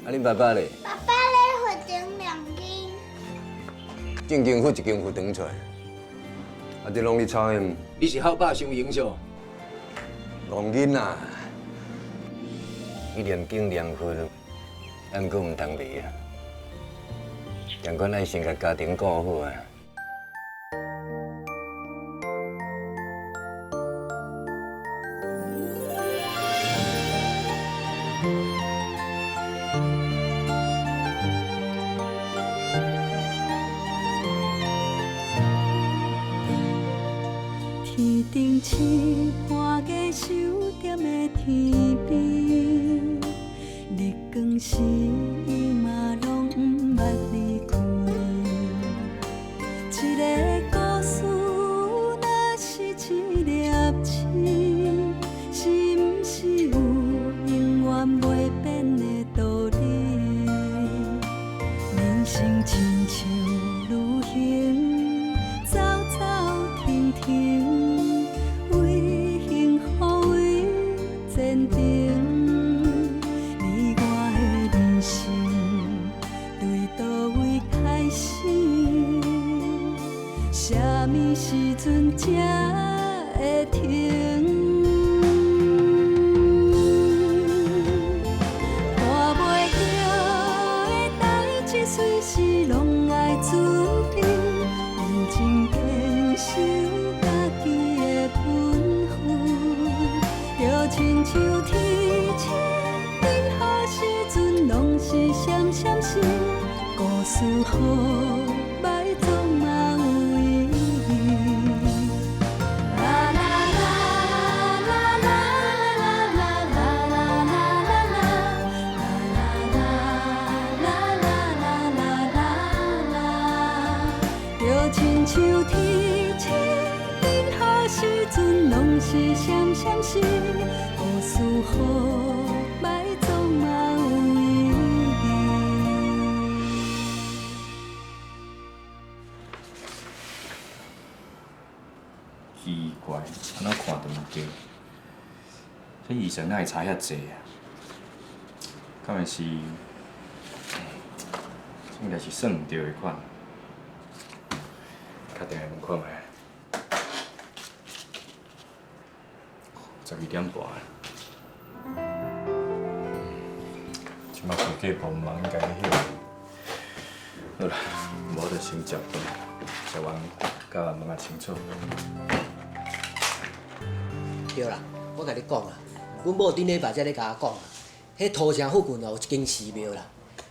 啊，恁爸爸咧？爸爸咧会顶两斤，正经付一斤付长出来，啊，这拢你操的，你是好爸伤影响。戆囡啊！伊连斤两分，咱阁唔通离啊！尽管爱先甲家庭顾好啊。天顶星半个守点的天边，日光时伊嘛拢不捌离开。一个故事若是一粒星，是毋是有永远袂变的道理？人生亲像旅行，走走停停。为幸福为前程，你我的人生对倒位开始？什么时阵才会停？看袂晓的代志，随时拢爱准备，认真坚守家己的本分，就亲像天星，任何时阵拢是闪闪星，故事好歹总嘛有意义。啦啦啦啦啦啦啦啦啦啦啦，就亲像天星，任何时阵拢是闪闪星，故事好歹总嘛有意义。奇怪，安怎看都毋对。这医生哪会差遐济啊？敢会是？这应该是算毋对的款。打电话问看卖。12点半。即摆会计部忙，应该去休。好啦，无就先食饭，食完甲问问清楚。对啦，我甲你讲啦，阮某顶礼拜才咧甲我讲啊，迄土城附近哦有一间寺庙啦，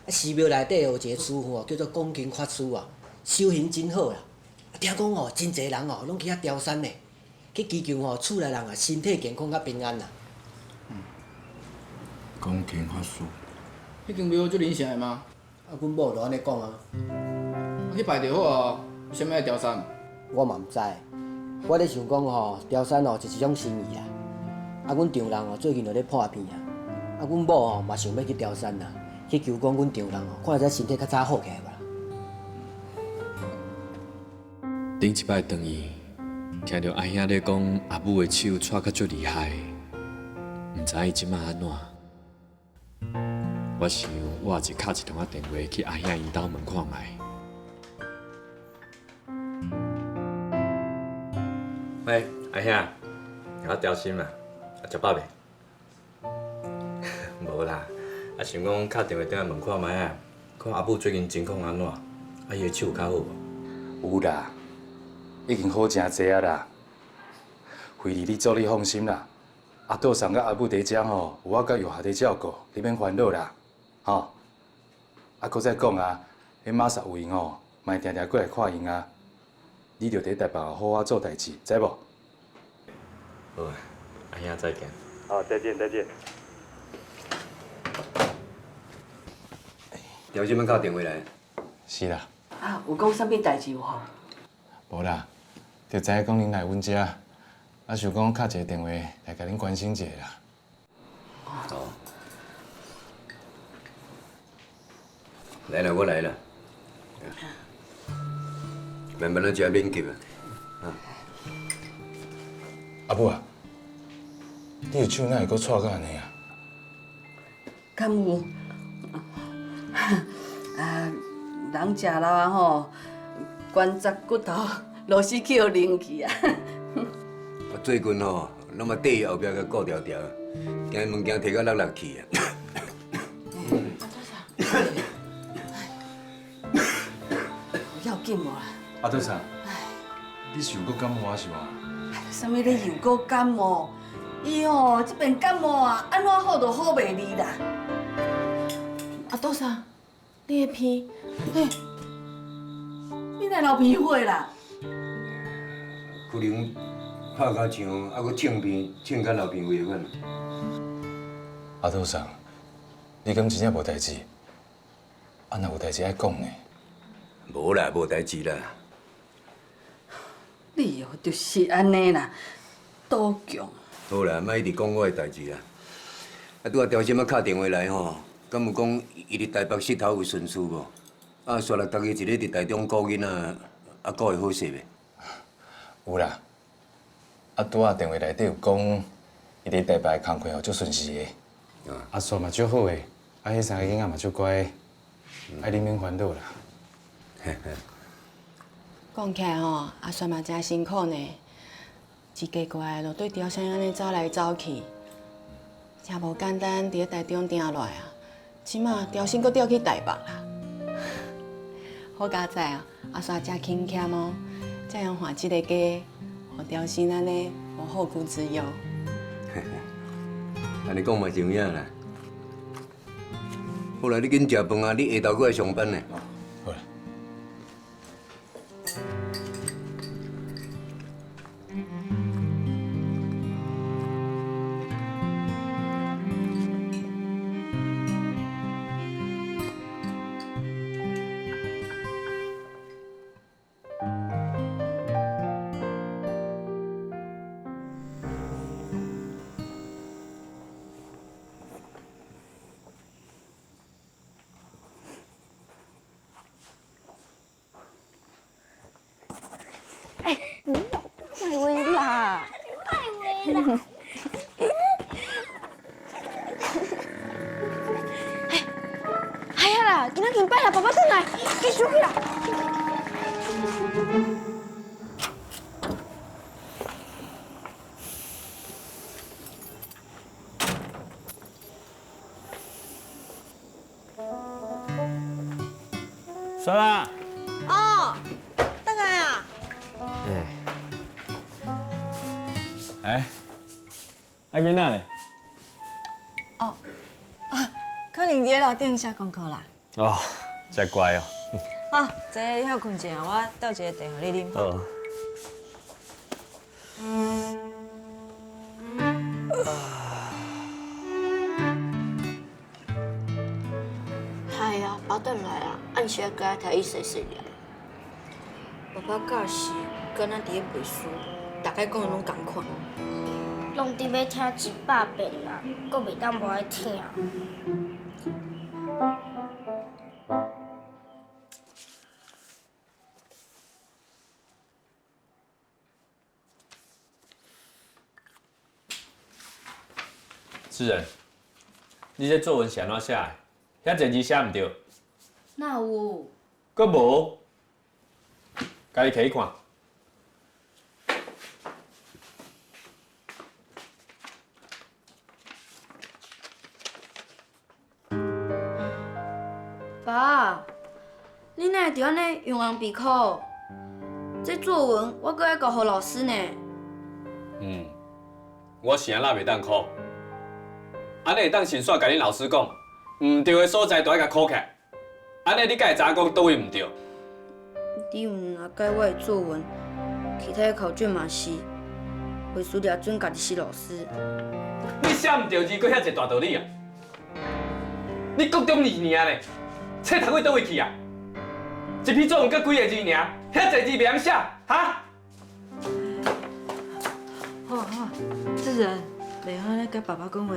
啊寺庙内底有一个师傅哦，叫做广金法师啊，修行真好啦。听讲哦，真侪人哦，拢去遐调山呢，去祈求哦，厝内人啊身体健康甲平安啦。广金法师，迄间庙有足灵性的吗？啊，阮某就安尼讲啊，去拜就好啊，为什么要调山？我嘛毋知，我咧想讲吼，调山哦就是一种心意啦。啊，阮丈人哦最近就咧破病啊，啊，阮某哦嘛想要去调山啦，去求讲阮丈人哦，看会使身体较早好起来无啦。顶一摆转去，听到阿兄咧讲阿母的手掣较足厉害，毋知伊即马安怎。我想我也是敲一通电话去阿兄因兜问看卖。喂，阿兄，甲我调心啦，食饱未？无啦，啊想讲敲电话转来问看卖啊，看阿母最近情况安怎？啊伊的手有较好无？有啦，已经好真济啊啦。惠儿，你做你放心啦。阿杜送甲阿母伫遮吼，有我甲药下伫照顾，你免烦恼啦，吼。啊，搁再讲啊，迄马萨有闲吼，莫定定过来看因啊。你着伫台北好好做代志，知无？好啊，阿兄再见。好，再见再见。调即摆敲电话来。是啦。啊，有讲啥物代志无吼？无啦，着知影讲恁来阮遮，啊想讲敲一个电话来甲恁关心一下啦。哦。来了，我来了。慢慢来食免急啊。阿母啊，你的手哪会阁错到安尼啊？敢有？啊，人食老啊吼，关节骨头都失去了灵气啊。最近吼，拢嘛缀伊后壁个顾条条，惊物件摕到落去啊。要紧无啦？阿多桑，你是有搁感冒是无？什么咧又搁感冒？伊吼这边感冒啊，安怎好都好袂离啦。阿多桑，你的鼻，嘿，你哪流鼻血啦？可能拍甲墙，啊，搁呛鼻，呛甲流鼻血款。阿多桑，你敢真正无代志？啊，若有代志爱讲呢？无啦，无代志啦。你哦，就是安尼啦，多强。好啦，莫一直讲我的代志啦。啊，拄啊调心啊敲电话来吼，敢有讲伊伫台北佚头有顺事无？啊，煞来逐个一日伫台中顾囡仔，啊，顾会好势袂？有啦。啊，拄啊电话内底有讲，伊伫台北工课吼足顺时的。阿煞嘛足好的，啊，迄三个囡仔嘛足乖的，啊，你免烦恼啦。讲起来吼，阿算嘛真辛苦呢，一家乖就对雕像安尼走来走去，真无简单，伫咧台中定落来啊，即马雕像搁调去台北啦。好佳哉啊，阿算真勤俭哦，才用换即个家，互雕像安尼无后顾之忧。安尼讲嘛是有影啦。好啦，你紧食饭啊，你下昼搁来上班呢。好啦。太微啦，太微啦。哎呀啦，今仔敬拜啦，爸爸转来，继续去啦。孙啊！哦，等下啊。哎，啊囡仔咧？可能伫咧楼顶写功课啦。哦，真乖哦。好，坐你休困一下，我倒一个茶互你啉。哦。系啊，爸转来啊，按时甲伊睇伊洗洗了。爸爸教是敢若伫咧背书，大概讲的拢共款。拢伫要听100遍啦，阁袂当无爱听。诗人，你这作文是安怎写的？遐侪字写唔对。哪有？阁无？家己摕去看。爸，你哪会伫安尼用红笔扣？这作文我阁要交互老师呢。我是安那袂当考，安尼会当先煞甲恁老师讲，唔对的所在就爱甲考起来。安尼你才会知影讲倒位唔对。你有若改我的作文，其他的考卷嘛是，会输掠准家己是老师。你写唔对字，搁遐侪大道理啊！你国中2年咧，册读过倒位去啊？一篇作文才几个字尔，遐侪字袂晓写，哈？好好，自然，袂好咧甲爸爸讲话，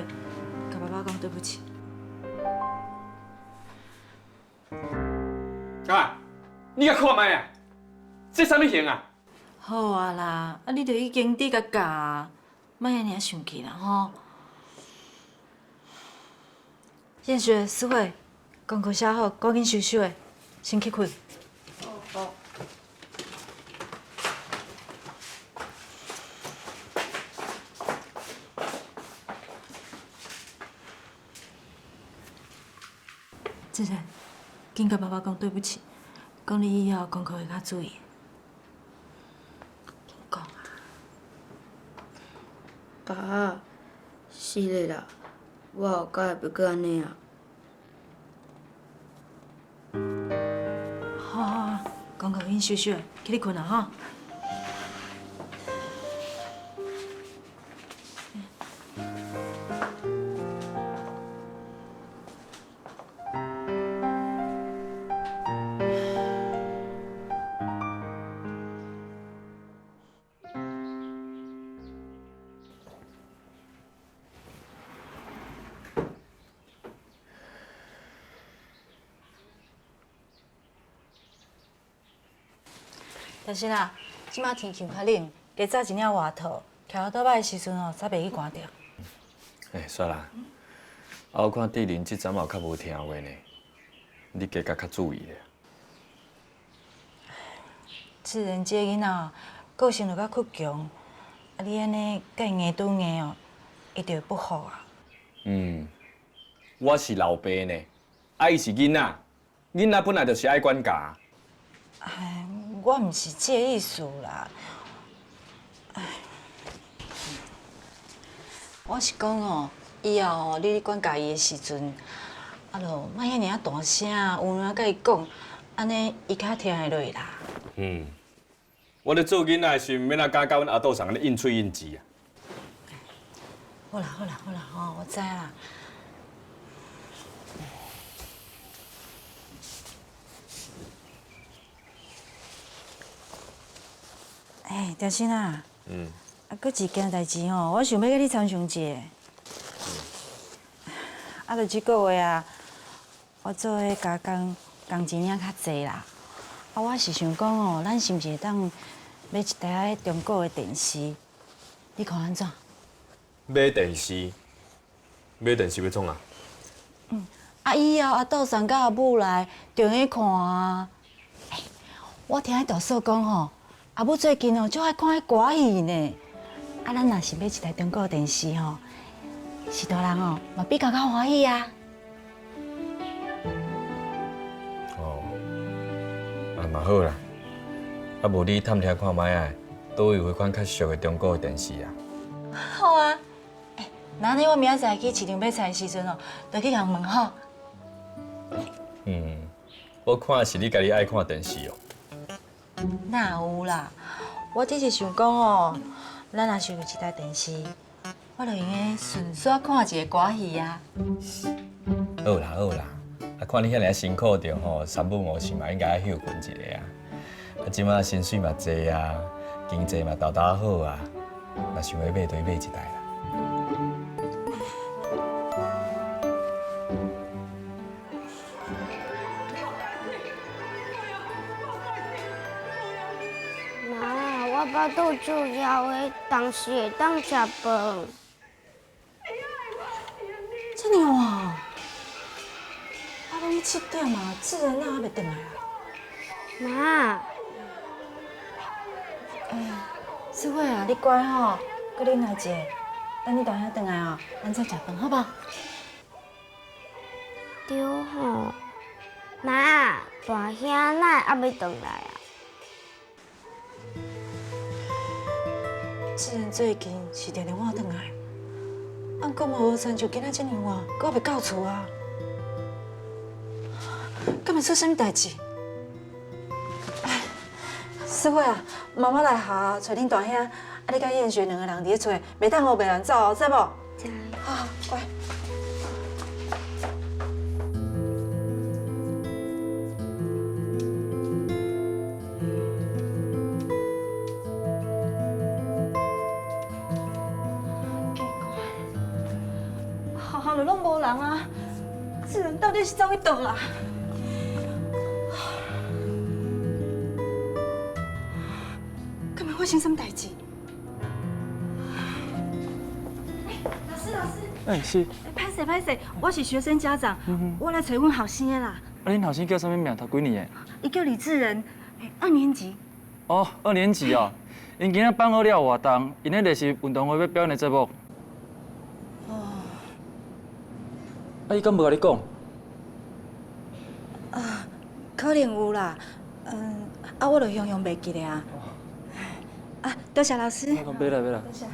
甲爸爸讲对不起。啊！你甲看卖啊？这啥物型啊？好啊啦，啊你著已经伫甲教，莫安尼生气啦吼。燕雪、思慧，功课写好，赶紧收拾的，先去困。好。自然，紧甲爸爸讲对不起，讲你以后功课会较注意。讲啊。爸，是的啦，我后改袂过安尼啊。好，功课紧收拾的，去你困啊吼。但是啦，即马天气较冷，加早一领外套，徛到倒摆的时阵哦，才袂去寒着。煞啦，我看志玲即阵嘛较无听话呢，你加较注意咧。自然这个囡仔个性就较倔强，啊，你安尼甲伊硬对硬哦，伊就会不好啊。我是老爸呢，伊是囡仔，囡仔本来就是爱管教。哎，我毋是这个意思啦。哎，我是讲哦，以后哦，你管教伊的时阵，啊，就莫遐尔啊大声，有哪甲伊讲，安尼伊较听会落啦。我咧做囡仔的时，免啊敢甲阮阿杜上安尼应喙应舌啊。好啦吼，我知啦。哎，条新啊，搁一件代志吼，我想要甲你参详一下。就即个月啊，我做的加工钱领较济啦。我是想讲哦，咱是毋是会当买一台中国的电视？你看安怎？买电视要创啊？以后阿斗上甲阿母来就用看啊。我听迄大嫂讲吼。阿母最近哦，就爱看迄歌戏呢。咱若是买一台中国电视吼，是大人哦，嘛比较欢喜啊。嘛好啦，无你探听看卖啊，倒有迄款较俗的中国的电视啊？好啊，那安尼我明仔载去市场买菜的时阵哦，就去共问好。我看是你家己爱看电视哦。哪有啦？我只是想讲哦，咱若是有一台电视，我就用个顺续看一个歌戏啊。好啦，看你遐尔辛苦着吼，3不5时嘛应该休困一下啊。即马薪水嘛济啊，经济嘛豆好啊，若想要买就买一台啦。我巴肚就枵的，当时会当食饭。这么晚？拢7点啊，自然哪还袂回来啊？妈，淑慧啊，你乖吼，搁啉来一个，等你大兄回来哦，咱再食饭，好不好？对吼，妈，大兄哪还要回来啊？自然最近是常常晚回来，按讲嘛无亲像今仔这么晚，搁袂到厝啊？敢会出什么代志？淑慧啊，妈妈来下找恁大兄，啊，你甲燕雪两个人伫咧厝，袂当互别人走哦，知无？知。好，乖。学校就拢无人啊，这人到底是走去倒啊？敢会发生什么代志？老师，是。歹势，我是学生家长，我来找阮后生的啦。啊，恁后生叫啥物名？读几年的？伊叫李志仁，2年级。哦，2年级哦。因今仔放学了活动，因迄个是运动会要表演的节目。哦。啊，伊敢无甲你讲？可能有啦，我就样袂记咧啊。多谢老师。别啦。多谢。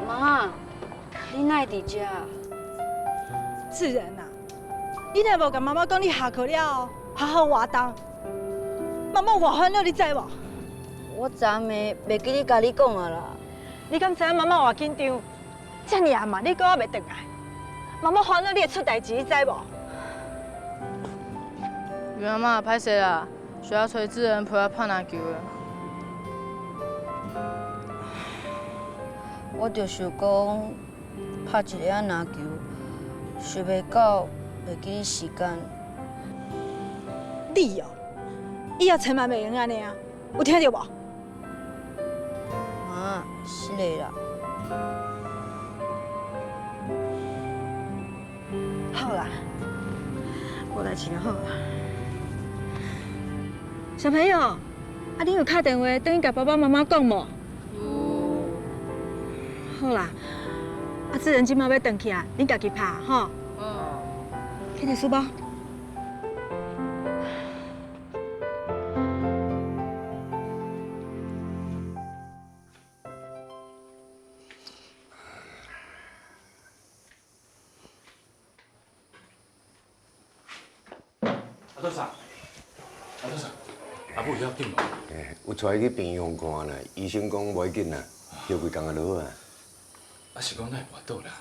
妈，你哪会伫遮？自然啊，你若无甲妈妈讲你下课了，好好活动，妈妈偌烦恼，你知无？我昨暝袂记咧甲你讲啊啦。你敢知影妈妈偌紧张？遮尔暗嘛，你搁还袂回来？妈妈烦恼你会出代志，你知无？袁阿妈，歹势啦，需要找志仁陪我拍篮球的。我就想讲，拍一个篮球，想袂到袂记你时间。你哦，以后千万袂用安尼啊，有听到无？妈，是嘞啦。好啦，我来请好啦。小朋友，你有打电话等于甲爸爸妈妈讲无？好啦，志仁今麦要回去啊，你家己拍吼。去摕书包。多少？阿母要紧无？有带去病院看啦，医生讲袂紧啦，休几工就好啊。啊是讲哪会跋倒啦？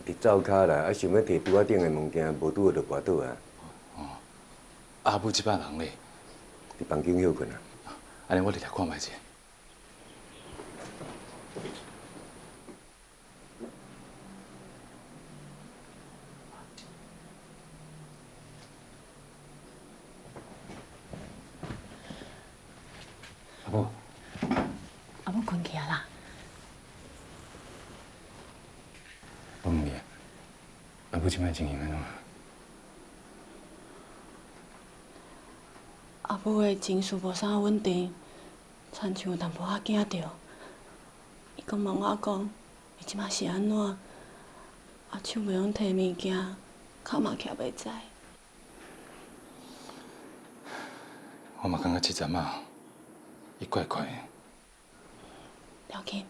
伫灶骹啦，想要摕拄仔顶的物件，无拄好就跋倒啊。阿母即摆人咧？伫房间休困啊。安尼我入来看卖者。阿母。阿母困去啊啦。我问你，阿母即摆情形安怎？阿母的情绪无啥稳定，亲像有淡薄仔惊着。伊讲问我讲，伊即摆是安怎？手袂晓摕物件，脚嘛徛袂在。我嘛感觉即阵啊，伊怪怪的。了解。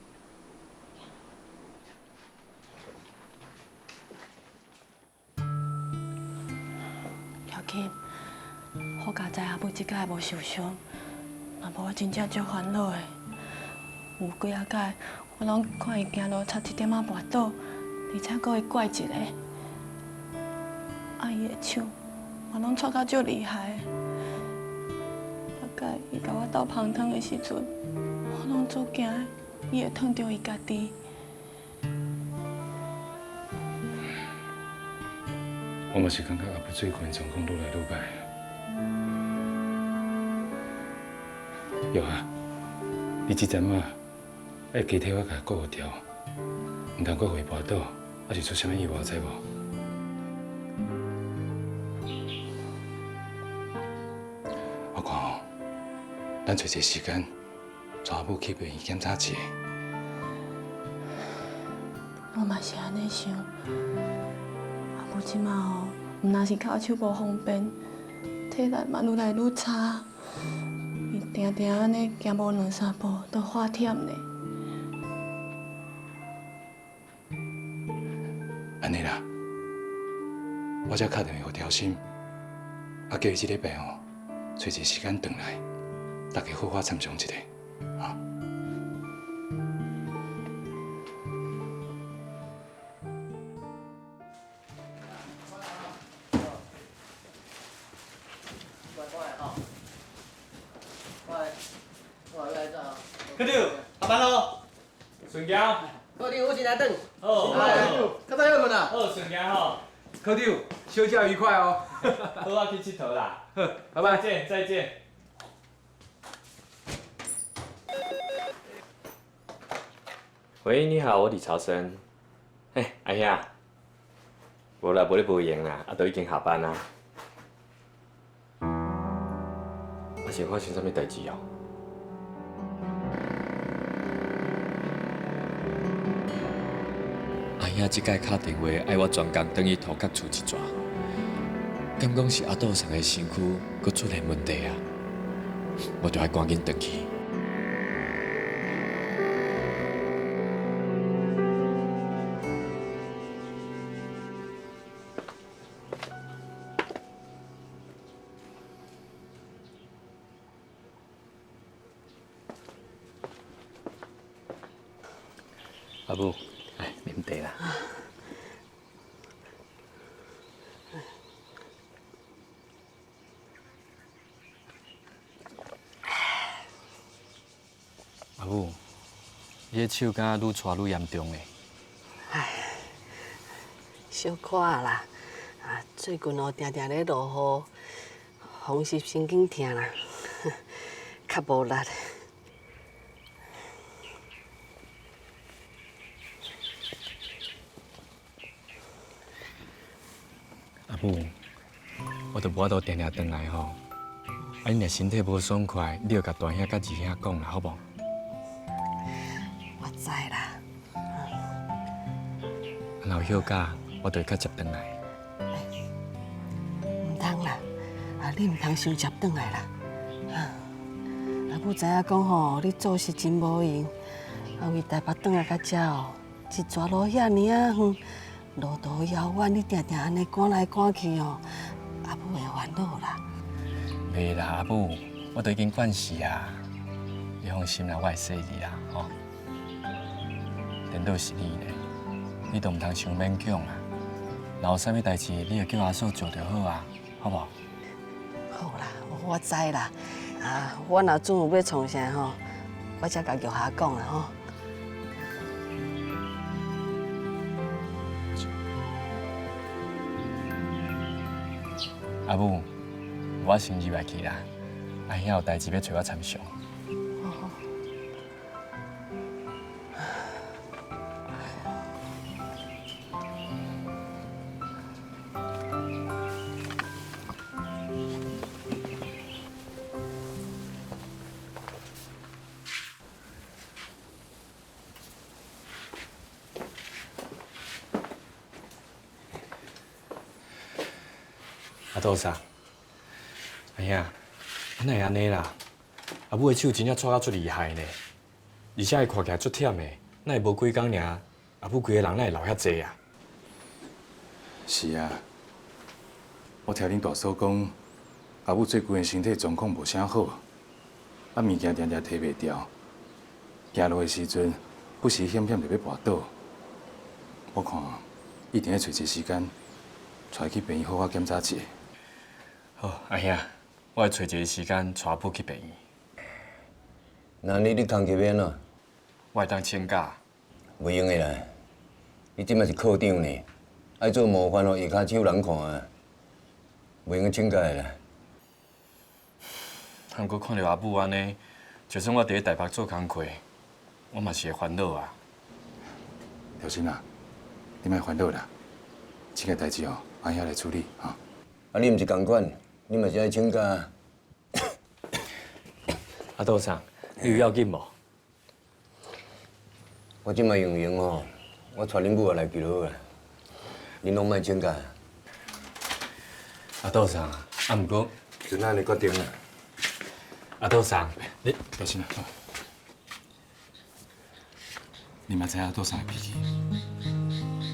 了解。好佳在阿母即摆无受伤，若无我真正足烦恼的。有几啊摆，我拢看伊行路差一点仔跋倒，而且佫会怪一个。伊的手，我拢戳到足厉害。大概伊甲我斗芳汤的时阵，我拢足惊，伊会烫着伊家己。我嘛是感觉阿母最近状况愈来愈歹。有啊，你即阵啊，要加体我甲顾好调，毋通佫会跋倒，还是出啥物意外，知无？我看吼，咱找一个时间，带阿母去病院检查一下。我嘛是安尼想，阿母即马吼，毋但是骹手无方便，体力嘛愈来愈差。伊定定安尼行无2-3步，都发忝呢。安尼啦，我才打电话给调心，叫伊即礼拜吼，找一个时间回来，大家好好参详一下，啊。我来找。科长，下班喽。顺行。科长，我先来等。好，较早休困啊。好，顺行吼。科长，休假愉快哦。好，我去佚佗啦。拜拜。再见，再见。喂，你好，我李朝生。哎，阿兄，无啦，无咧无闲啦，都已经下班啦。是发生啥物代志哦？阿兄即摆敲电话爱我专工等去涂甲厝一逝，敢讲是阿杜上的身躯佫出现问题啊？我着爱赶紧转去。阿母，来啉茶啦。阿母，你的手敢愈搓愈严重嘞？唉，小可啦，最近哦定定咧落雨，风湿神经痛啦，较无力。阿母，我着无法度定定转来吼。啊，你若身体无爽快，你着甲大兄甲二兄讲啦，好无？我知啦。若有休假，我着会较接转来。唔通啦，你唔通伤接转来啦。阿母知影讲吼，你做事真无用，为台北转来到遮哦，一逝路遐尔啊远，路途遥远，你定定安尼赶来赶去哦，阿母会烦恼啦。袂啦，阿母，我都已经惯势啊。你放心啦，我会说你啦，吼。颠倒是你咧，你都唔通伤勉强啊。若有啥物代志，你就叫阿嫂做就好啊，好无？好啦，我知啦。我若准有要创啥吼，我才甲玉霞讲啦吼。阿母，我先入来去啦。阿兄有代志要找我参详。阿杜生，阿兄，哪会安尼啦？阿母的手真正搓到足厉害呢，而且伊看起来足忝的，哪会无几工尔？阿母规个人哪会流遐济啊？是啊，我听恁大嫂讲，阿母最近的身体状况无啥好，物件定定摕袂掉，行路的时阵不时险险就要跋倒。我看一定要找一个时间，带去病院好好检查一下。好，阿兄，我会找一个时间带阿母去病院。那你工课要哪？我会当请假。袂用的啦，你即摆是科长呢，爱做模范哦，下骹手人看啊，袂用请假的啦。毋过看到阿母安尼，就算我伫咧台北做工课，我嘛是会烦恼啊。小心啊，你莫烦恼啦，这个代志哦，阿兄来处理哈。啊，你毋是共款，你嘛是爱请假。阿杜生，你有要紧无？我即摆用吼，我带恁母来就好啊，恁拢莫请假。阿杜生，毋过就咱安尼决定啦。阿杜生，你小心啊！你嘛知影杜生的脾气，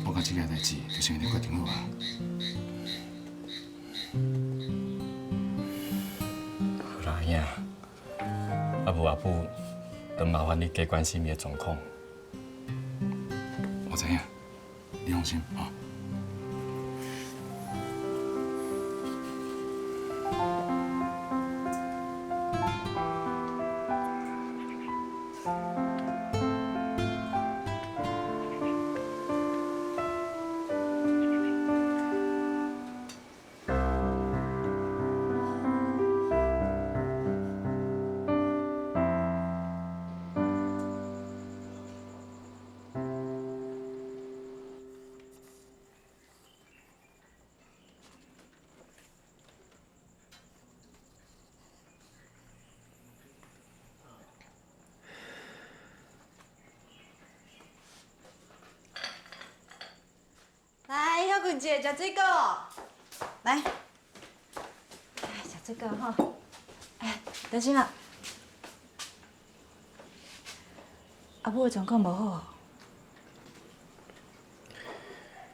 我讲这件代志就先你决定好啊。好啦，兄，阿母，都麻烦你多关心伊的状况。我知影，你放心啊。姐，食水果，来，食水果哈。哎，德心啊，阿母的状况无好。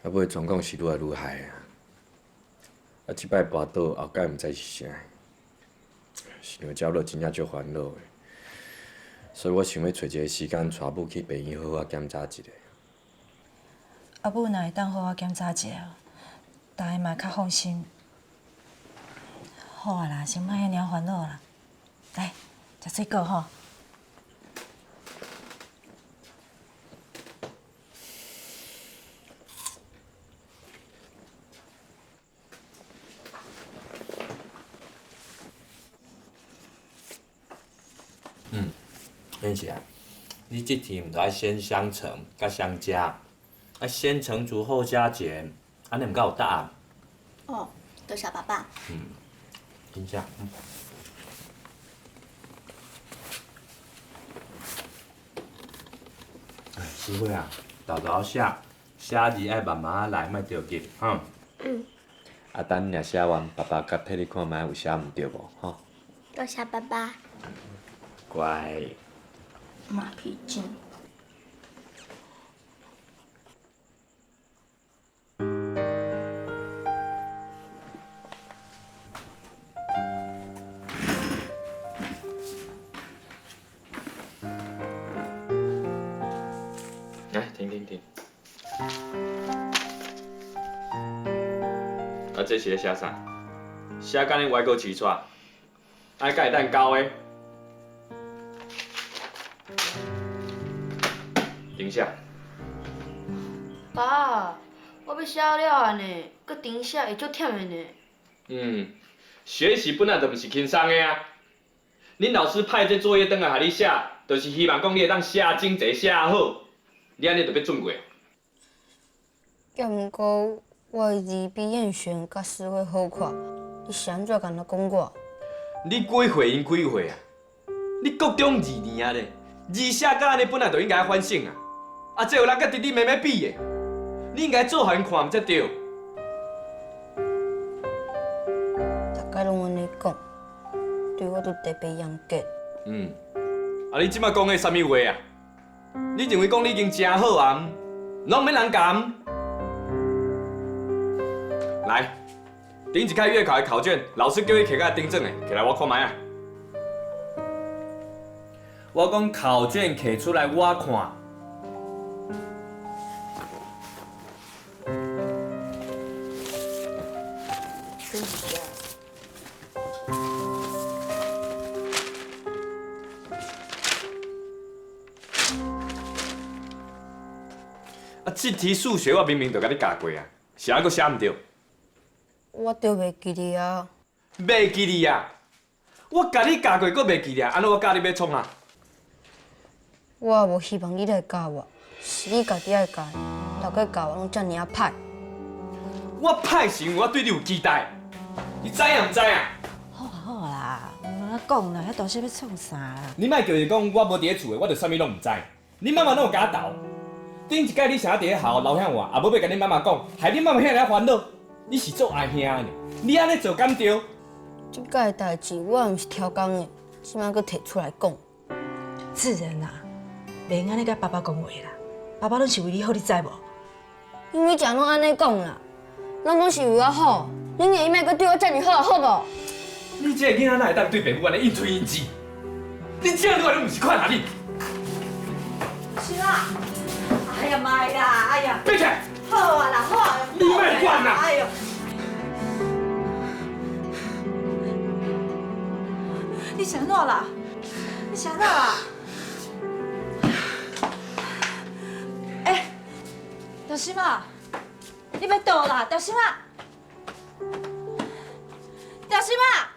阿母的状况是愈来愈歹啊！啊，即摆跋倒后盖毋知是啥，是让鸟落真正足烦恼的。所以我想要找一个时间，带母去病院好好检查一下。阿母若会当好好检查一下，大家嘛较放心。好啊啦，先莫遐尔烦恼啦。来，食水果吼。燕姐，你即天毋着爱先香橙甲香加，啊先橙煮后加碱，安尼毋较有答案。哦，多谢爸爸。真正。哎，师傅啊，豆豆写字爱慢慢来，莫着急，哈。啊，等若写完，爸爸甲替你看卖有写毋对无，吼。多谢爸爸。乖。马屁精。来，停。啊，这是咧写啥？写甲恁外国饲带，爱甲会当交的。停下。爸，我要写了啊呢，搁停写会足忝的呢。学习本来就毋是轻松的啊。恁老师派这作业转来互你写，就是希望讲你会当写真济写好，你安尼就要准过。要毋过我的字比燕璇甲诗慧好看，你是安怎甲人讲我？你几岁因几岁啊？你国中2年啊咧，字写甲安尼本来就应该反省啊。啊，这有人甲弟弟妹妹比的，你应该做互因看毋才对。大家拢安尼讲，对我都特别严格。啊，你即摆讲的啥物话啊？你认为讲你已经真好啊？拢免人讲。来，顶一开月考的考卷，老师叫你摕甲订正的，摕来我看卖啊。我讲考卷摕出来我看。啊，这题数学我明明就甲你教过啊，是安搁写毋对？我就袂记哩啊。袂记哩啊！我甲你教过，搁袂记哩啊！安怎我教你要创啊？我也无希望你来教我，是你家己爱教，大概教我拢遮尔啊歹。我歹是因为我对你有期待，你知影毋知啊？好啦，莫安讲啦，遐大声要创啥啦？你莫叫伊讲我无伫咧厝的，我就啥物拢毋知。你妈妈拢有甲我斗。顶一届你想伫咧校留向我，也无要甲你妈妈讲，害你妈妈遐尔烦恼。你是做阿兄呢？你安尼做敢对？即届代志我也毋是挑工的，即摆搁摕出来讲。自然啦，免安尼甲爸爸讲话啦。爸爸拢是为你好，你知无？因为常拢安尼讲啦，拢讲是为我好，恁下伊莫搁对我遮尔好，好无？你这个囡仔哪会当对爸母安尼应催应止？你这样对我拢毋是款啊你！是啦，哎呀妈呀，哎呀！闭开！好啊啦，好啊！你莫管啦！哎呦！你想哪啦？你想哪啦？哎，小心啊！你要倒啦，小心啊！小心啊！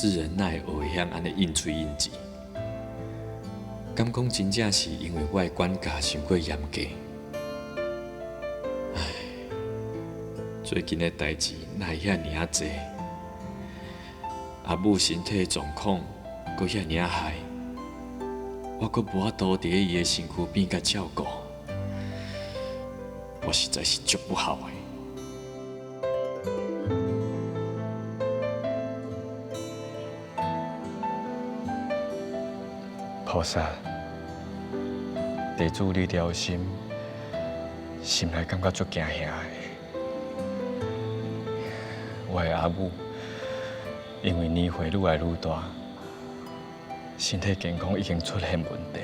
智仁哪会学会晓安尼应嘴应舌？敢讲真正是因为我的管教伤过严格？唉，最近的代志哪会遐尔济？阿母身体状况阁遐尔歹，我阁无法度伫伊的身躯边甲照顾，我实在是足不好的。菩萨，地主你了心，心内感觉足惊吓的。我的阿母因为年岁愈来愈大，身体健康已经出现问题。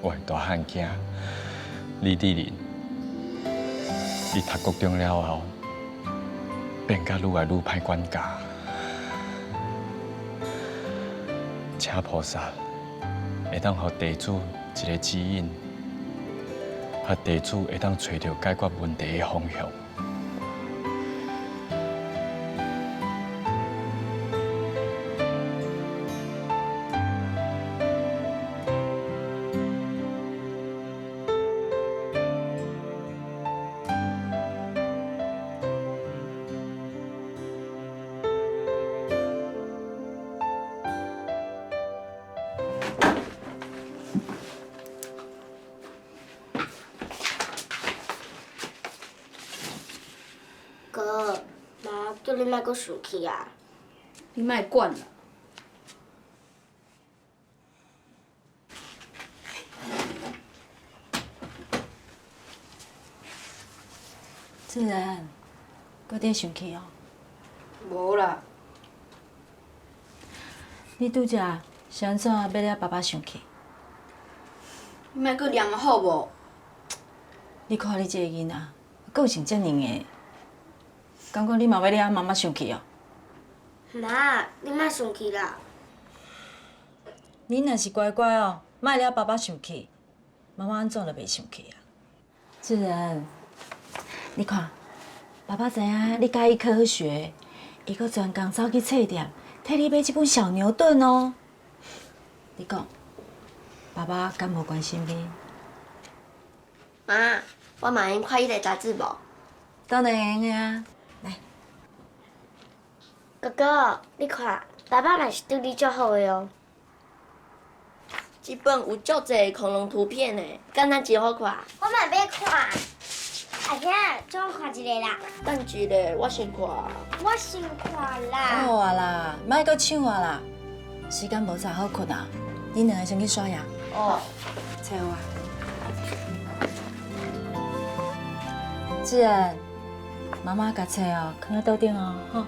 我的大汉囝李志仁，伊读高中了后，变甲愈来愈歹管教。请菩萨会当予地主一个指引，予地主会当找到解决问题的方向。哥，妈叫你莫阁生气啊！你莫管啦。自然，搁伫生气哦？无啦。你拄则是安怎要了爸爸生气？你莫阁念好无？你看你这个囡仔，个性遮尔个，感觉你嘛要了妈妈生气哦？妈，你莫生气啦。你若是乖乖哦，莫了爸爸生气，妈妈安怎都袂生气啊？自然，你看，爸爸知影你介意科学，伊阁专工走去册店，替你买这本小牛顿哦。你讲，爸爸敢无关心你？妈，我嘛用看迄个杂志无？当然用的啊。来，哥哥，你看，爸爸嘛是对你足好的哦。这本有足侪恐龙图片的，敢若真好看。我嘛要看。阿兄，帮我看一个啦。等一下，我先看。我先看啦。好啊啦，莫阁抢啊啦，时间无早好困啊。恁两个先去刷牙。哦。找我。自然，妈妈甲册哦，放在桌顶哦，吼。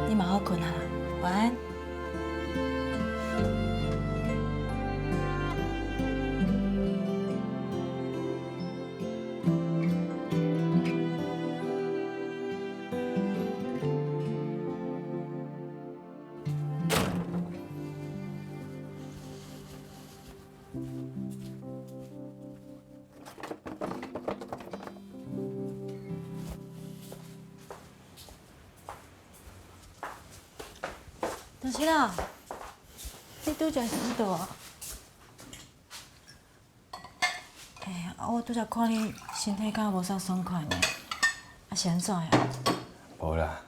你嘛好困啊啦，晚安。大新啊，你拄则是佚佗啊？我拄则看你身体敢无啥爽快呢，是安怎呀？无啦，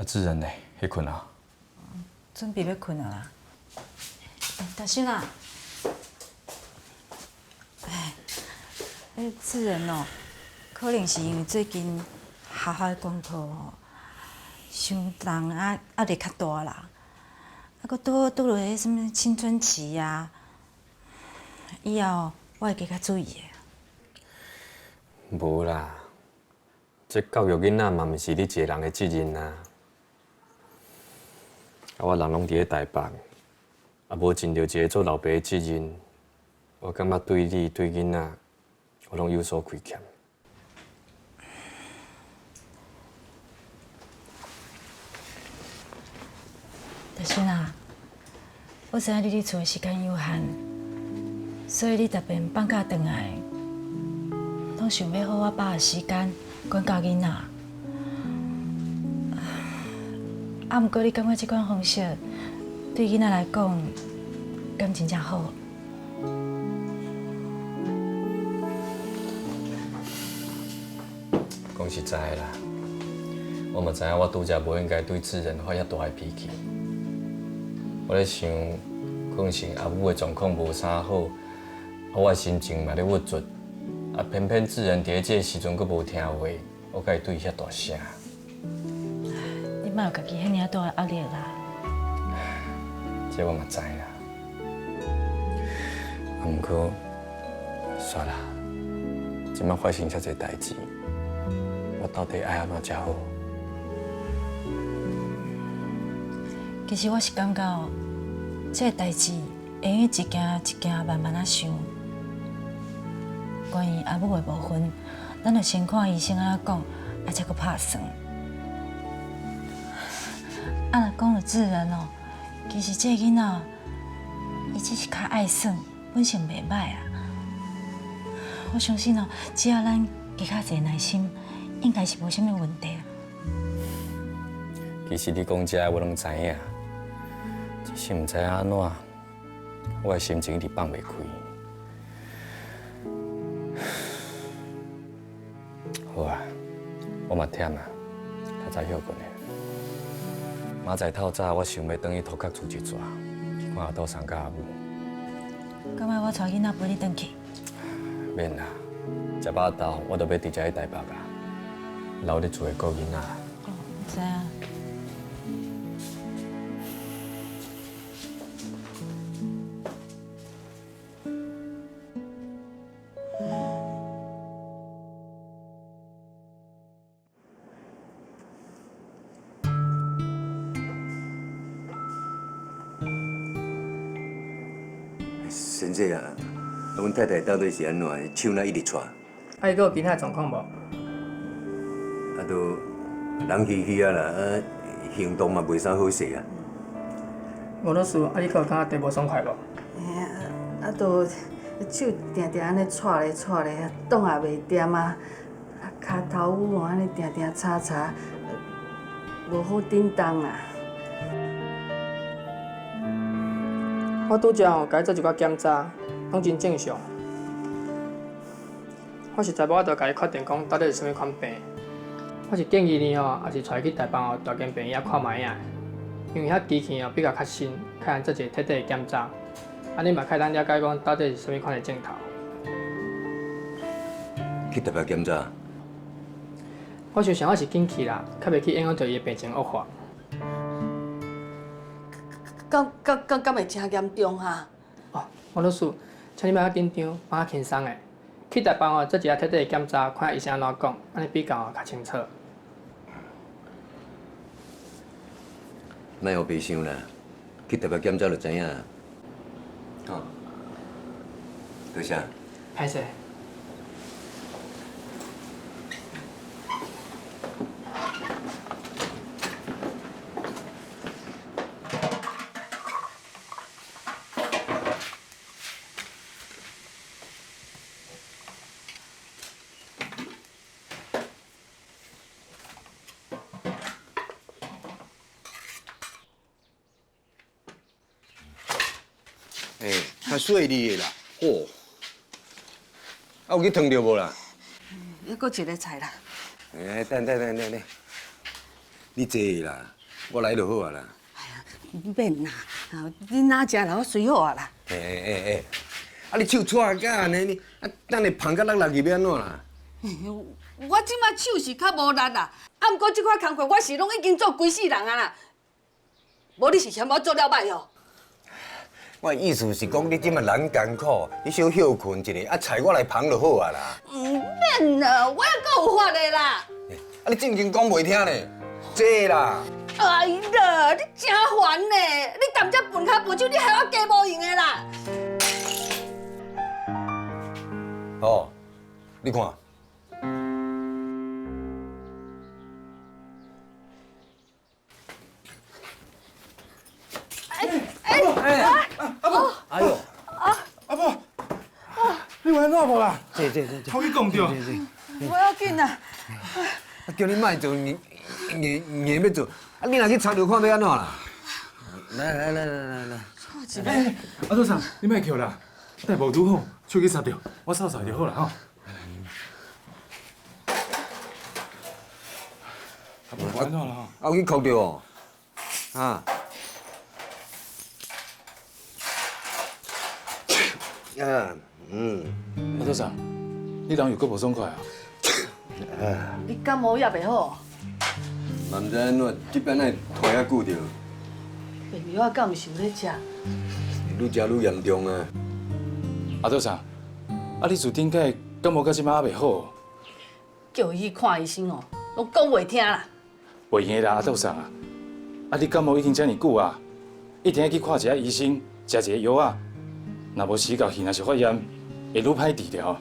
自然呢，迄困啊？准备要困啊啦。大新啊，自然哦，可能是因为最近学校的功课哦。伤重压力较大啦，搁拄落迄什物青春期啊，以后我会加较注意的。无啦，这教育囡仔嘛，毋是你一个人的责任啊。我人拢伫咧台北，无尽到一个做老爸的责任，我感觉对你对囡仔，我拢有所亏欠。大新啊，我知影你伫厝的时间有限，所以你特别放假回来，拢想要好好把握时间管教囡仔。啊，毋过你感觉这款方式对囡仔来讲，敢真正好？讲实在的啦，我嘛知影我拄则无应该对志仁发遐大个脾气。我咧想，可能是阿母的状况无啥好，我的心情嘛咧郁卒，啊偏偏志仁伫咧这个时阵佫无听话，我甲伊对伊遐大声。你莫有家己遐尔大的压力啦。这我嘛知啦，啊毋过，算啦，即摆发生遮侪代志。我到底爱安怎才好？其实我是感觉哦，这个代志会用一件一件慢慢啊想。关于阿母的部分，咱就先看医生安怎讲，啊才阁拍算。啊，若讲到自然哦，其实这个囡仔，伊只是较爱耍，本性袂歹啊。我相信哦，只要咱加较侪耐心。应该是无啥物问题啊。其实你讲这我拢知影，只是毋知影安怎，我的心情一直放袂开。好啊，我嘛忝啊，较早休困的。明仔透早我想要转去土角厝一逝，去看阿杜三甲阿母。敢要我带囡仔陪你转去？免啦，食饱豆我就要直接去台北啊。留咧厝诶顾囡仔。哦，知影。先生啊，阮太太到底是安怎？手哪一直喘？啊，伊阁有其他状况无？啊，都人虚虚啊啦，啊，行动嘛袂啥好势啊。吴老师，啊，你阁有感觉地无爽快无？嘿啊，啊，都手定定安尼搓咧搓咧，动也袂掂啊，骹头骨安尼定定叉叉，无好振动啊。我拄则吼，甲伊做一寡检查，拢真正常。我实在无法度甲伊确定讲到底是啥物款病。我是建议你吼，也是带去台北吼大间病院看卖啊，因为遐机器吼比较较新，较难做一个彻底的检查。安尼嘛，较咱了解讲到底是啥物款的症头。去台北检查？我想想我是紧去啦，较袂去影响到伊的病情恶化。敢会真严重哈？哦，王老师，请你莫遐紧张，莫遐轻松的。去台北吼做一下彻底的检查，看医生安怎讲，安尼比较较清楚。莫有悲伤啦，去台北检查就知影。哦，多谢。歹势。较细腻的啦，嚯！啊，有去烫着无啦？还阁一个菜啦。等，你坐啦，我来就好啊啦。免啦，你哪食啦，我随好啊啦。啊你手搓甲安尼，啊等下芳甲落入去要安怎啦？我即摆手是较无力啦，啊，毋过即款工课我是拢已经做规世人啊啦。无你是嫌我做了歹哦？我的意思是讲，你即摆人艰苦，你小休困一下，啊菜我来芳就好啊啦。免啦，我还阁有法的啦。啊你正经讲袂听咧，坐啦。哎呀，你真烦呢！你淡只笨脚笨手，你害我加无用的啦。哦，你看。阿婆，哎呦，阿婆，你为安怎无啦？坐。我去讲着。不要紧啦。叫你莫做，硬要做，你若去插着看要安怎啦？来。阿杜生，你莫叫啦，待无拄好，手去擦着，我扫就好啦吼。安怎啦？有去哭着哦，啊！阿杜生，你人又搁无爽快啊？你感冒也袂好？嘛毋知安怎，这边爱拖遐久着，病药敢毋是有咧食？愈食愈严重啊！阿杜生，啊你自顶届感冒到即摆还袂好？叫伊去看医生哦，拢讲袂听啦。袂用啦，阿杜生啊！啊你感冒已经遮尔久啊，一定要去看一下医生，食一个药啊。若无死到去，若是发炎，会愈歹治疗。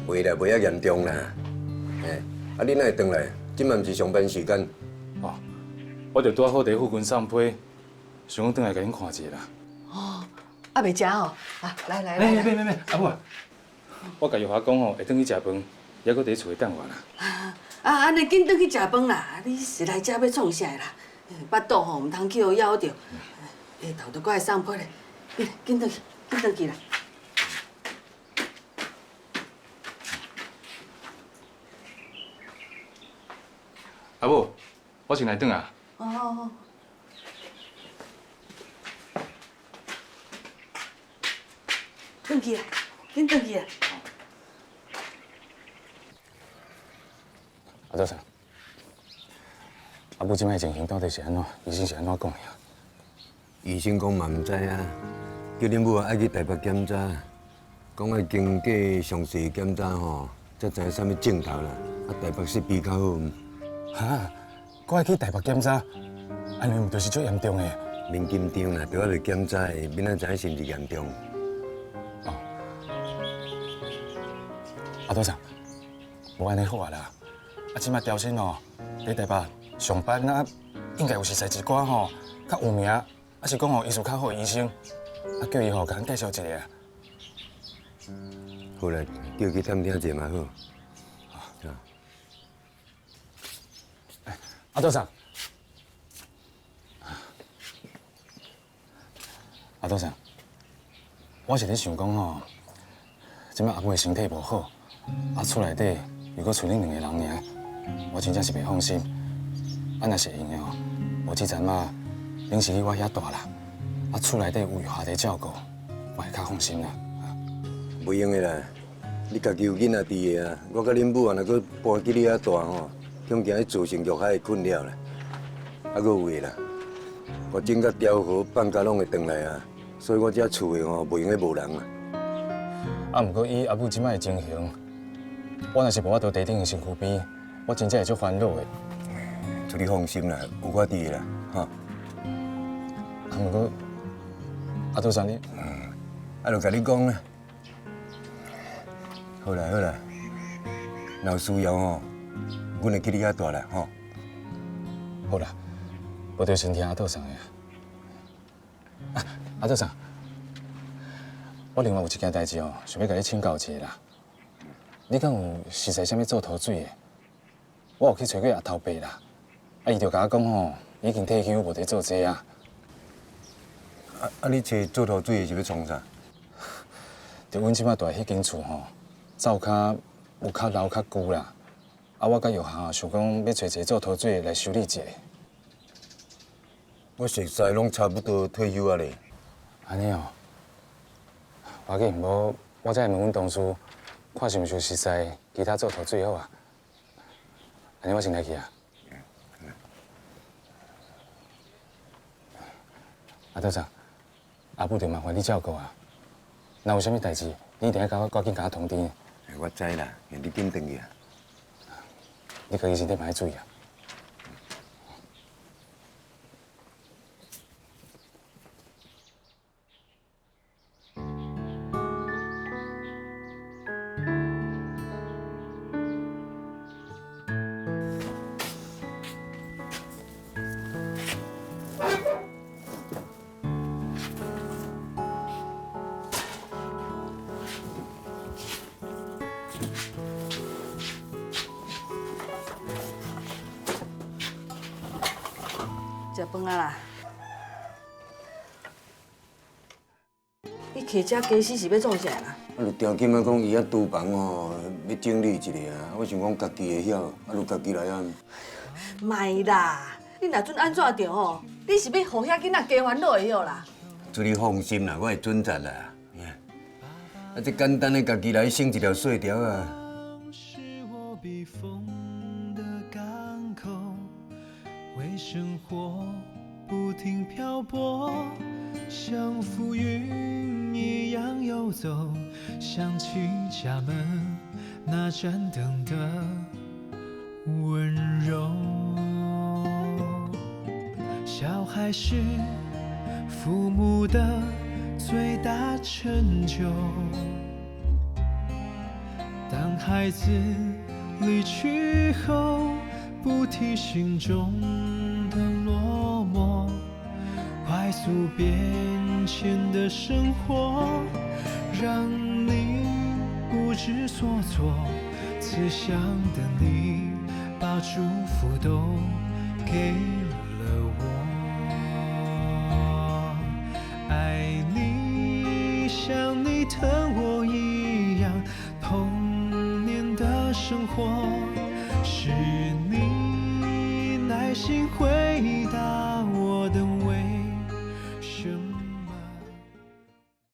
袂啦，袂遐严重啦。啊你哪会转来？即嘛毋是上班时间。哦，我着拄好伫附近散批，想讲转来甲恁看一下啦。哦，还袂食哦？啊，来，没，阿母啊，我甲药华讲吼，会转去食饭，还搁伫厝里等我啦。安尼紧转去食饭啦！你是来遮要创啥啦？巴肚吼唔通去互咬着，下头都搁爱送批咧。紧转去啦！阿母，我先来转啊。哦。转去啦，紧转去啦！阿杜生，阿母即摆情形到底是安怎？医生是安怎讲的？医生讲嘛毋知啊，叫恁母爱去台北检查，讲爱经过详细检查吼，才知影啥物症头啦。啊，台北市比较好。哈，我爱去台北检查，安尼毋就是最严重的？免紧张啦，拄仔来检查的，明仔知影是毋是严重。哦，阿杜生，无安尼好啊啦。啊，即摆调薪哦，伫台北上班啊，应该有熟识一寡吼，较有名，啊是讲吼医术较好的医生，啊叫伊吼甲咱介绍一个啊。好啦，叫伊去探听者嘛好。阿杜生，阿杜生，我是咧想讲吼，即摆阿母的身体无好，啊厝内底又搁剩恁两个人尔，我真正是袂放心。啊，若是会用的吼，无即阵嘛，恁是去我遐住啦，啊厝内底有下地照顾，我会较放心啦。袂用的啦，你家己有囡仔伫的啊，我甲恁母啊，若搁搬去你遐住吼。恐惊造成肉海的困扰啦，还佫有诶啦，我整甲调好，放假拢会回来啊，所以我遮厝诶吼，袂用咧无人啊。啊，毋过以阿母即摆的情形，我若是无法度地顶的身躯边，我真正会足烦恼的。所以你放心啦，有我伫诶啦，哈。啊，毋过阿杜生你，啊，就甲你讲啦。好啦，若有需要吼。阮会去你遐住啦，吼。好啦，无着先听阿杜生的啊。阿杜生，我另外有一件代志哦，想要甲你请教一下啦。你敢有熟悉啥物做头水的？我有去找过阿头伯啦，啊，伊就甲我讲吼，已经退休，无伫做这啊。你找做头水的是要创啥？就阮即摆住迄间厝吼，灶骹有较老较旧啦。啊，我甲药行想讲要找一个做头水来修理一下。我熟悉拢差不多退休啊咧。安尼哦，要紧，无我再问阮同事，看是毋是熟悉其他做头水好啊。安尼我先来去啊。阿杜生，阿母着麻烦你照顾啊。若有啥物代志，你一定要甲我赶紧甲我通知。我知啦，你紧转去啊。你家己身体嘛要注意啊。食饭啊啦。你摕这家私是要创啥啦？啊，就条件啊讲伊遐厨房吼，要整理一下啊。我想讲家己会晓，啊，就家己来啊。卖啦，你若准安怎着吼？你是要互遐囡仔加烦恼会晓啦？祝你放心啦，我会准责啦。啊，这简单的家己来省一条细条啊。为生活不停漂泊，像浮云一样游走，想起家门那盏灯的温柔。小孩是父母的最大成就，当孩子离去后，不提心中的落寞，快速变迁的生活，让你不知所措。慈祥的你，把祝福都给了我。爱你，像你疼我一样，童年的生活。是你耐心回